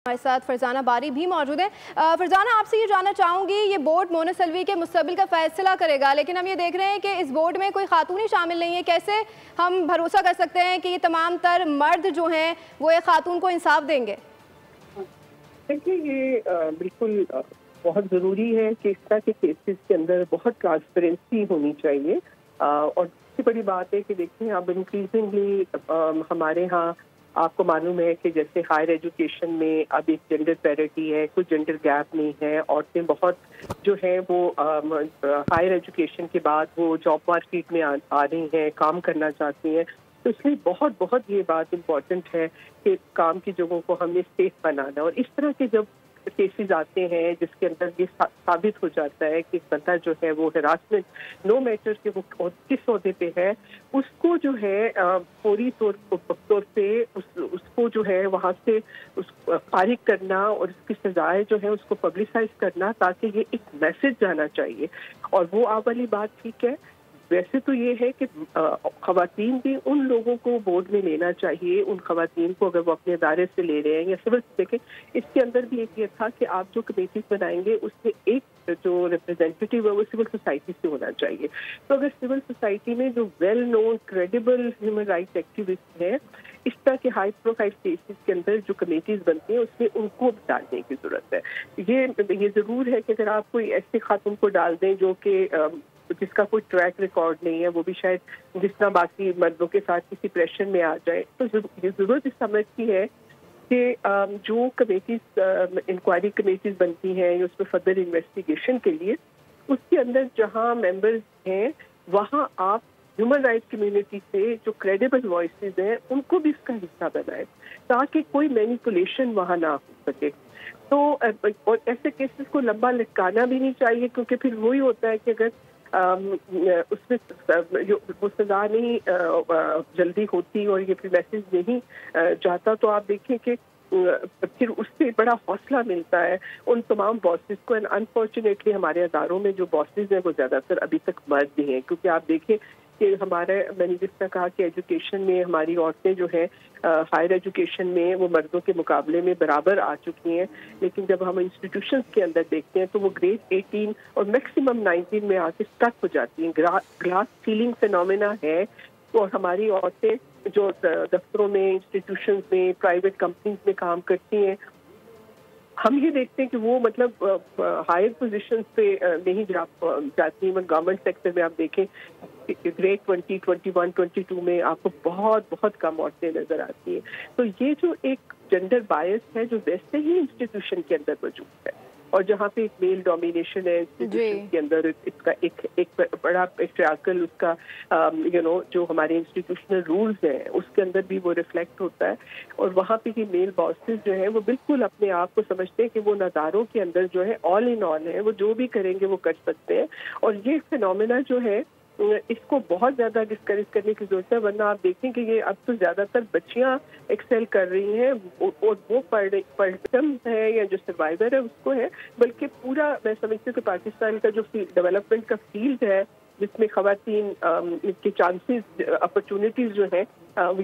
हमारे साथ फरजाना बारी भी मौजूद हैं। फरजाना, आपसे ये जानना चाहूँगी, ये बोर्ड मोनस अलवी के मुस्तकबिल का फैसला करेगा, लेकिन हम ये देख रहे हैं कि इस बोर्ड में कोई खातून ही शामिल नहीं है। कैसे हम भरोसा कर सकते हैं कि ये तमाम तर मर्द जो हैं वो एक खातून को इंसाफ देंगे? देखिए, ये बिल्कुल बहुत ज़रूरी है कि इस तरह के केसेस के अंदर बहुत ट्रांसपेरेंसी होनी चाहिए। और सबसे बड़ी बात है कि देखिए, अब इंक्रीजिंगली हमारे यहाँ आपको मालूम है कि जैसे हायर एजुकेशन में अब एक जेंडर पैरिटी है, कोई जेंडर गैप नहीं है। औरतें बहुत जो है वो हायर एजुकेशन के बाद वो जॉब मार्केट में आ रही हैं, काम करना चाहती हैं। तो इसलिए बहुत बहुत ये बात इम्पॉर्टेंट है कि काम की जगहों को हमने सेफ बनाना। और इस तरह के जब केसेस आते हैं जिसके अंदर ये साबित हो जाता है कि बंदा जो है वो हरासमेंट नो मैटर के वो किस ओहदे पे है, उसको जो है फौरी तौर पे उसको जो है वहाँ से फारिग करना और उसकी सजाएं जो है उसको पब्लिसाइज करना, ताकि ये एक मैसेज जाना चाहिए। और वो आप वाली बात ठीक है। वैसे तो ये है कि खवातीन भी उन लोगों को बोर्ड में लेना चाहिए, उन खवातीन को अगर वो अपने अदारे से ले रहे हैं या सिविल। देखें, इसके अंदर भी एक ये था कि आप जो कमेटीज बनाएंगे उसमें एक जो रिप्रेजेंटेटिव है वो सिविल सोसाइटी से होना चाहिए। तो अगर सिविल सोसाइटी में जो well known credible human rights activist हैं, इस तरह के हाई प्रोफाइल केसेस के अंदर जो कमेटीज बनती हैं उसमें उनको डालने की जरूरत है। ये जरूर है कि अगर आप कोई ऐसे खातून को डाल दें जो कि जिसका कोई ट्रैक रिकॉर्ड नहीं है, वो भी शायद जिस तरह बाकी मर्दों के साथ किसी प्रेशर में आ जाए, तो ये जरूरत इस समझती है कि जो कमेटीज इंक्वायरी कमेटीज बनती हैं या उसमें फर्दर इन्वेस्टिगेशन के लिए, उसके अंदर जहां मेंबर्स हैं वहां आप ह्यूमन राइट्स कम्युनिटी से जो क्रेडिबल वॉइसेस हैं उनको भी इसका हिस्सा बनाएं, ताकि कोई मैनिपुलेशन वहां ना हो सके। तो और ऐसे केसेस को लंबा लटकाना भी नहीं चाहिए, क्योंकि फिर वही होता है कि अगर उसमें वो सजा नहीं जल्दी होती और ये फिर मैसेज नहीं जाता, तो आप देखें कि फिर उससे बड़ा हौसला मिलता है उन तमाम बॉसेस को। एंड अनफॉर्चुनेटली हमारे अदारों में जो बॉसेस हैं वो ज़्यादातर अभी तक मर्द ही हैं, क्योंकि आप देखें कि मैंने जिस तरह कहा कि एजुकेशन में हमारी औरतें जो है हायर एजुकेशन में वो मर्दों के मुकाबले में बराबर आ चुकी हैं, लेकिन जब हम इंस्टीट्यूशंस के अंदर देखते हैं तो वो ग्रेड 18 और मैक्सिमम 19 में आके स्टक हो जाती हैं। ग्लास सीलिंग फिनोमेना है। और हमारी औरतें जो दफ्तरों में, इंस्टीट्यूशंस में, प्राइवेट कंपनीज में काम करती हैं, हम ये देखते हैं कि वो मतलब हायर पोजीशन पे नहीं जाती। इवन गवर्नमेंट सेक्टर में आप देखें ग्रेड 20, 21, 22 में आपको बहुत बहुत कम औरतें नजर आती हैं। तो ये जो एक जेंडर बायस है जो वैसे ही इंस्टीट्यूशन के अंदर मौजूद है, और जहाँ पे एक मेल डोमिनेशन है इंस्टीट्यूशन के अंदर, इसका एक बड़ा पेट्रियार्कल उसका जो हमारे इंस्टीट्यूशनल रूल्स हैं उसके अंदर भी वो रिफ्लेक्ट होता है। और वहाँ पे ये मेल बॉसेस जो है वो बिल्कुल अपने आप को समझते हैं कि वो नज़ारों के अंदर जो है ऑल इन ऑल है, वो जो भी करेंगे वो कर सकते हैं। और ये फिनोमेना जो है इसको बहुत ज्यादा डिस्करेज करने की जरूरत है, वरना आप देखें कि ये अब तो ज्यादातर बच्चियां एक्सेल कर रही हैं और वो पर्टम है या जो सर्वाइवर है उसको है, बल्कि पूरा मैं समझती हूँ कि पाकिस्तान का जो डेवलपमेंट का फील्ड है जिसमें खवातीन के चांसेस अपॉर्चुनिटीज जो है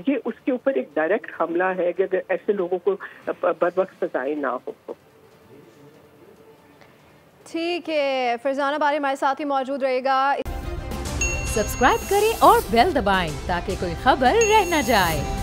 ये उसके ऊपर एक डायरेक्ट हमला है कि अगर ऐसे लोगों को बर वक्त सजाएं ना हो। ठीक है, फरजाना बारी हमारे साथ ही मौजूद रहेगा। सब्सक्राइब करें और बेल दबाएं ताकि कोई खबर रह न जाए।